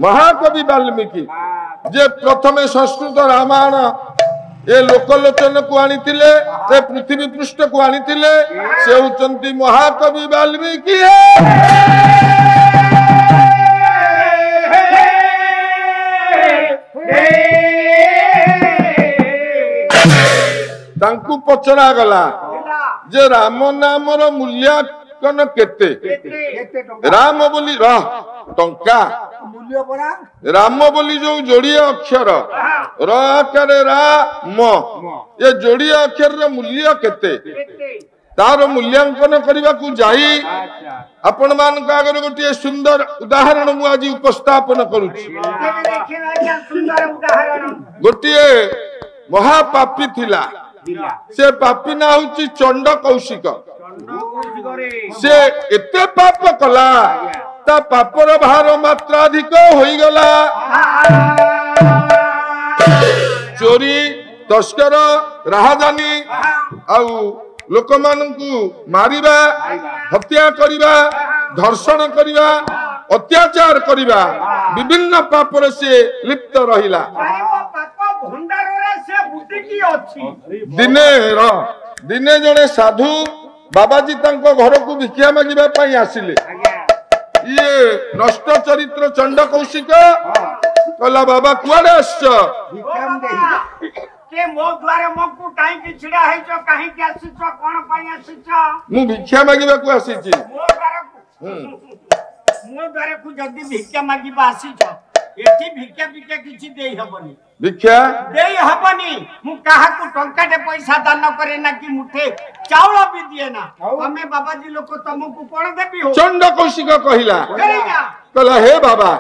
महाकवि वाल्मीकि जे प्रथमे संस्कृत रामायण ए लोकलोचन को आनी पृथ्वी पृष्ठ को आनी से होचंती महाकवि वाल्मीकि तांकु पचरा गला जे राम नामर मूल्यांकन केते राम बोली टंका राम बोली जो जोड़िए अक्षर रे राम ये जोड़िए अक्षर रे मूल्य केते तार मूल्यांकन करने को जाई आपण मान आगे गोटे सुंदर उदाहरण मु आज उपस्थापन करुछि। गोटे महापापी थिला से पापी ना हूँ चंड कौशिक से एते पाप कला ता पापर भार मात्राधिक होई गला चोरी तस्कर राहदानी आउ लोक मानू मारिबा हत्या करिबा धर्षण करिबा अत्याचार करिबा विभिन्न पापर से लिप्त रहिला। दिने जड़े साधु बाबाजी तांको घर को भिक्षा मागिबा पई आसिले ये नष्ट चरित्र चंड कौशिक कहला बाबा कुआडे आछछ के मो द्वारे मो को टाई के छिड़ा है जो काहे के आछछ कोन पई आछछ मु भिक्षा मागिबा को आसीछि मो द्वारे को जदी भिक्षा मागिबा आसीछ एठी भिक्षा भिक्षा किछि देई हबनी भिक्षा देई हबनी मु काहा को टंकाटे पैसा दान करे ना कि मुठे चावल भी दिए ना हमें बाबाजी लोक तुमको कोन देबी हो चंड कौशिक कहला हे बाबा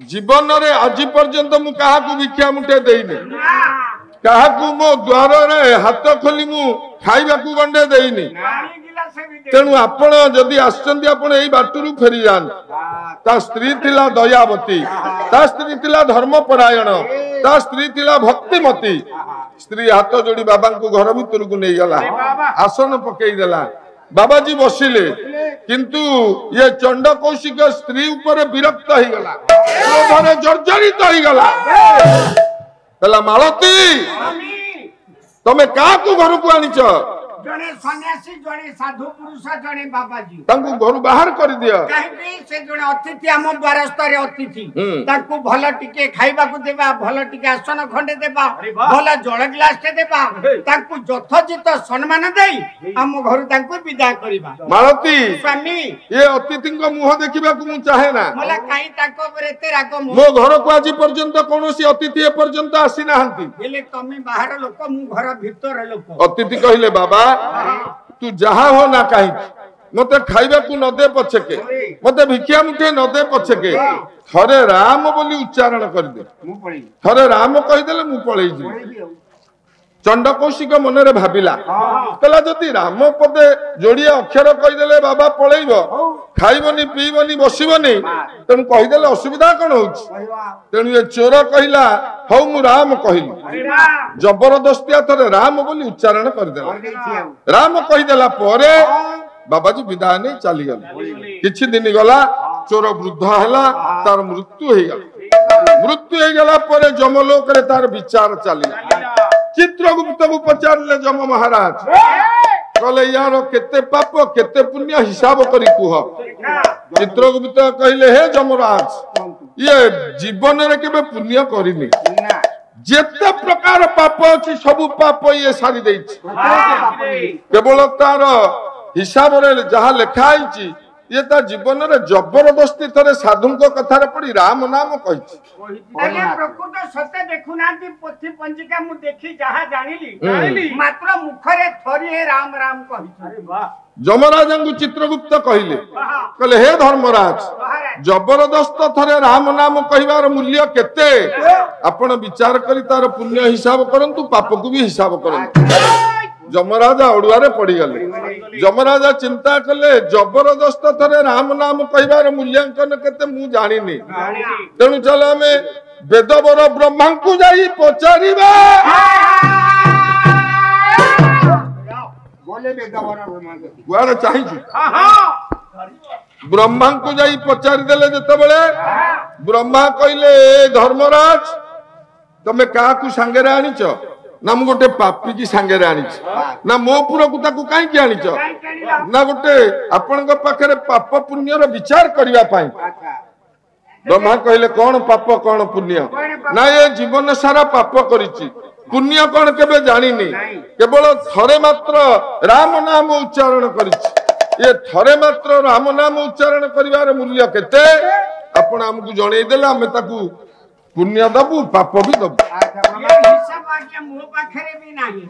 जीवन रे आज पर्यंत मु काहा को भिक्षा मुठे देइने काहा को मो द्वार रे हाथ खोली मु खाइबा को गंडे देइनी तेणु आपण जदि आछंती आपण एई बाटुरु फेरी जान ता स्त्री थिला दयावती ता स्त्री थिला धर्मपरायण ता स्त्री थिला भक्तिमती स्त्री हाथ जोड़ी बाबा को घर भीतर को नहीं गला आसन पकई देला बाबाजी बसिले किंतु ये चंड कौशिक स्त्री ऊपर विरक्त हो गला क्रोधरे जर्जरित हो गला कहला मालती तमे का को घर को आनिच जने सन्यासी जने साधु पुरुष जने बाबाजी तांको घर बाहर कर दिया काहे से जने अतिथि हम द्वारस्थ रे अतिथि तांको भल टिके खाइबा को देबा भल टिके आसन खंडे देबा भल जल ग्लास ते देबा तांको यथोचित सम्मान देई हम घर तांको विदा करिबा। मालती स्वामी ये अतिथि को मुह देखिबा को मु चाहे ना मला काई ताको परे तेरा को मो घर को आज पर्यंत कोनोसी अतिथि ए पर्यंत आसी नाहंती हेले तमे बाहर लोक मु घर भीतर लोक अतिथि कहिले बाबा तू जहा हो ना कहीं मते खाइबा को न दे पछके मते भिक्षा मुठे न दे पछके थरे राम बोली उच्चारण कर दे थरे राम कहि देले मु पळेई जी चंड कौशिक मन रे भाबिला कहला जदि राम पदे जोड़िए अक्षर कहि देले बाबा पळेइबो खाइबनी पीबनी बसिबनी तेनु कहि देले असुविधा कोन होछि तेनु ये चोर कहिला हौ मु राम कहिली जबरदस्ती थरे राम बोली उच्चारण कर देला राम कहि देला परे बाबाजी विदाय नहीं चली गले किछि दिन गला चोर वृद्ध हला तार मृत्यु हे गला परे जमलोक रे तार विचार चलिला चित्रगुप्त को पचारले जम महाराज कहले यार केते पाप केते पुण्य हिसाब करी कुह चित्रगुप्त कहले हे जमराज ये जीवन रे केबे पुण्य करिनी जेते प्रकार पाप अछि सब पाप ये सारी देछि केवल तार हिसाब रे जहा लिखा आइछि ये ता जीवन रे जबरदस्ती थरे साधु को कथा रे पड़ी राम नाम कहिछि अरे प्रकृत सत्य देखु नांती पोथी पंजिका मु देखि जहा जानिली मात्र मुखरे थरी राम राम कहिछि। अरे वाह जमराज को चित्रगुप्त कहले कहले हे धर्मराज जबरदस्त थरे राम नाम कहिबार मूल्य केते आपण विचार करी तार पुण्य हिसाब करंतु पाप को भी हिसाब करंतु जमराजा ओडुआरे पड़ी गले जमराजा चिंता कले जबरदस्त थरे राम नाम कहिबार मूल्यांकन केते मु जानिनी तेनु चल हमें वेदवर ब्रह्मा को जाई पचारिबा बोले वेदवर ब्रह्मा गुआरे चाहि छु ब्रह्मा को जाई पचारि देले जते बेले ब्रह्मा कहले धर्मराज तमे क्या सांगे आनीच ना मु गोटे पापी की सांगे आनीच ना मो पुर को ताकू कहीं आनीच ना गोटे आपण पाखे पाप पुण्यर विचार करने ब्रह्मा कहले कौन पाप कौन पुण्य ना ये जीवन सारा पाप करिछि पुण्य कौन केबे जानिनी केवल थरे मात्र राम नाम उच्चारण करिछि ये थरे मात्र राम नाम उच्चारण करिवार मूल्य केते आपण हमकु जणै देला हम ताकू पुण्य दबु पाप भी दबु ये हिसाब आके मो पाखरे भी नाही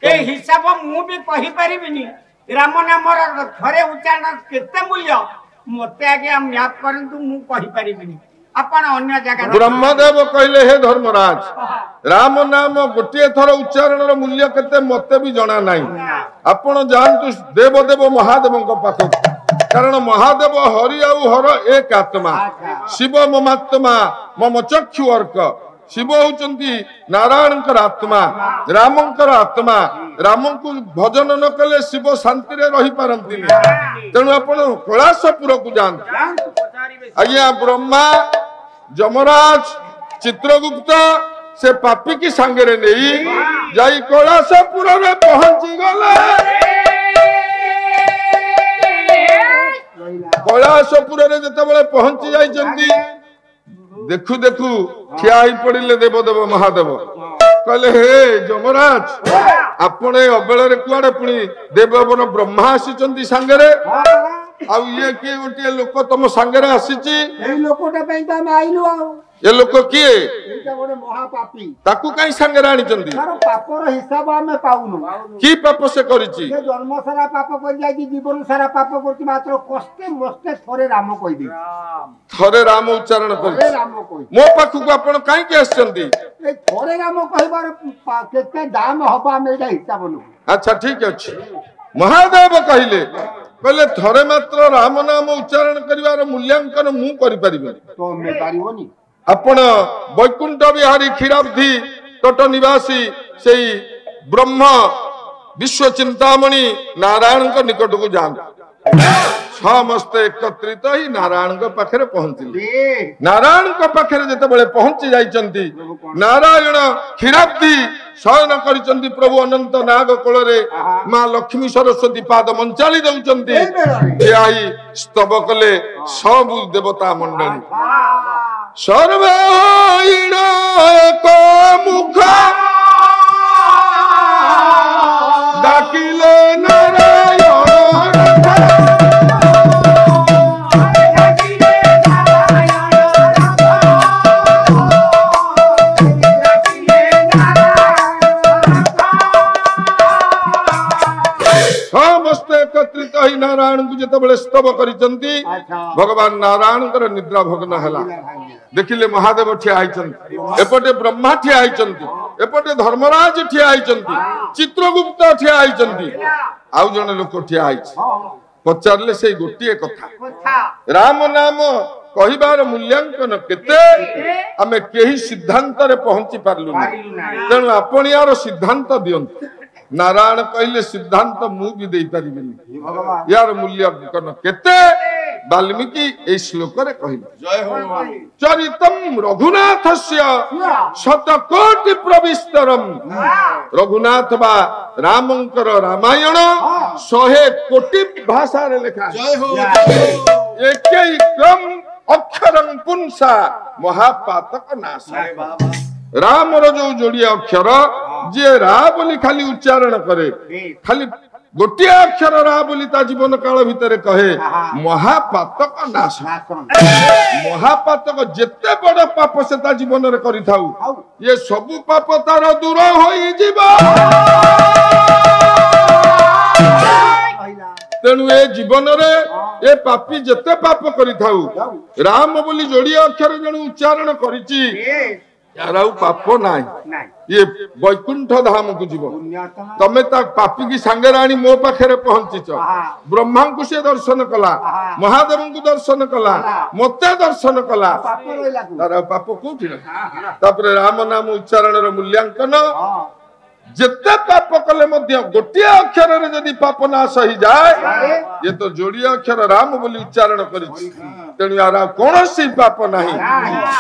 ए हिसाब मु भी कहि परिबिनी राम नाम थरे उच्चारण केते मूल्य मते आगे म्याप करंतु मु कहि परिबिनी अपन अन्य जगह ब्रह्मदेव कहले हे धर्मराज राम नाम गोटे थर उच्चारण मूल्य केते मते भी जना नाही आपण जानतु देवदेव महादेव पाख कारण महादेव हरि आउ हर एक आत्मा शिव ममात्मा मम चक्षु अर्क शिव होचंती नारायण आत्मा रामंकर आत्मा राम को भजन न कले शिव शांति रे रही पारंती तेणु आपण कैलाशपुर को जानते आज्ञा ब्रह्मा जमराज चित्रगुप्त से पापी की सांगे नहीं जाई कैलाशपुर रे पहुंची गले कैलाशपुर रे जतबेले पहुंची जाइचंती देखु देखु ठिया ही पड़िले देवदेव महादेव कहले हे जमराज आपणे अबेले रे कुआडे पुनी देववन ब्रह्मा आसीचंती सांगे रे आ ये के गोटे लोक तम सांगे रे आसीची ए लोकटा पई त हम आइलु आ ये लोक किए एटा गोटे महापापी ताकू काई सांगे रे आनिचंती तार पापर हिसाब हमें पाउनु की पाप से करिची से जन्म सारा पाप कर जाई जीवन सारा पाप करती मात्र कष्टे मस्ते थोरे राम कहि दे थरे राम उच्चारण करिची राम कहि मो पाखु को आपण काई के आछंती ए थोरे राम कहिबार केते दाम हबा हमें एटा हिसाब नु अच्छा ठीक अछि महादेव कहले कहले थरे मात्र राम नाम उच्चारण करिवार मूल्यांकन मु करि परिबे तो हमें पारिबोनी आपण वैकुंठ विहारी क्षीराब्धि तट निवासी सेई ब्रह्म विश्व चिंतामणि नारायण को निकट को जान समस्त एकत्रित ही नारायण को पाखरे पहुंचले नारायण को पाखरे जते बेले पहुंची जाइचंती नारायण क्षीराब्धि शयन करिचंती प्रभु अनंत नाग कोल रे मां लक्ष्मी सरस्वती पाद मंचाली दउचंती आई स्तव कले सब देवता मंडली सर्वैण एक मुख डाकिले नारायण समस्त एकत्रित ही नारायण को जिते स्तव करिचंती भगवान नारायण निद्रा भग्न हैला देखिले महादेव ठिया आइचंती एपटे ब्रह्मा ठिया आइचंती एपटे धर्मराज ठिया आइचंती चित्रगुप्त ठिया आइचंती आउ जने लोक ठिया आइछ पचारले से गोटिए कथा राम नाम कहिबार मूल्यांकन केते आमे केही सिद्धांत रे पहुंची पारलु तेणु आपण यार सिद्धांत दियंत नारायण कहले सिद्धांत मु भी दे परिबिनी यार मूल्यांकन केते वाल्मीकि ए श्लोक रे कहिबा जय हो चरितम रघुनाथस्य शतकोटि प्रविस्तरम रघुनाथ बा रामंकर रामायण 100 कोटि भाषा रे लिखा जय हो एकै क्रम अक्षरं पुंसा महापातक नाश राम रो जो जोड़िया अक्षर जे रा बोली खाली उच्चारण करे खाली गोटे अक्षर रा बोली ता जीवन काल भितर कहे महापातक नाश महापातक जेते बड़ पाप से ता जीवन रे करि थाउ ये सब पाप तार दूर होई जीवा तेणु ए जीवन रे ए पापी जेते पाप करि थाउ राम बोली जोड़िया अक्षर जण उच्चारण करिची यार पाप नाई ये वैकुंठ धाम को जीव तमे ता पापी की सांगे राणी मो पाखे पहुंचीच ब्रह्मा को से दर्शन कला महादेव को दर्शन कला मते दर्शन कला तार पाप कोठी तापर राम नाम उच्चारण रो मूल्यांकन ଯେତେ ପାପ କଲେ ମଧ୍ୟ ଗୋଟିଏ ଅକ୍ଷରରେ ଯଦି ପାପ ନାଶ ହେଇଯାଏ ଏ ତ ଯୋଡିଏ ଅକ୍ଷର ରାମ ବୋଲି ଉଚ୍ଚାରଣ କରିଛି ତେଣୁ ଆର କୌଣସି ପାପ ନାହିଁ।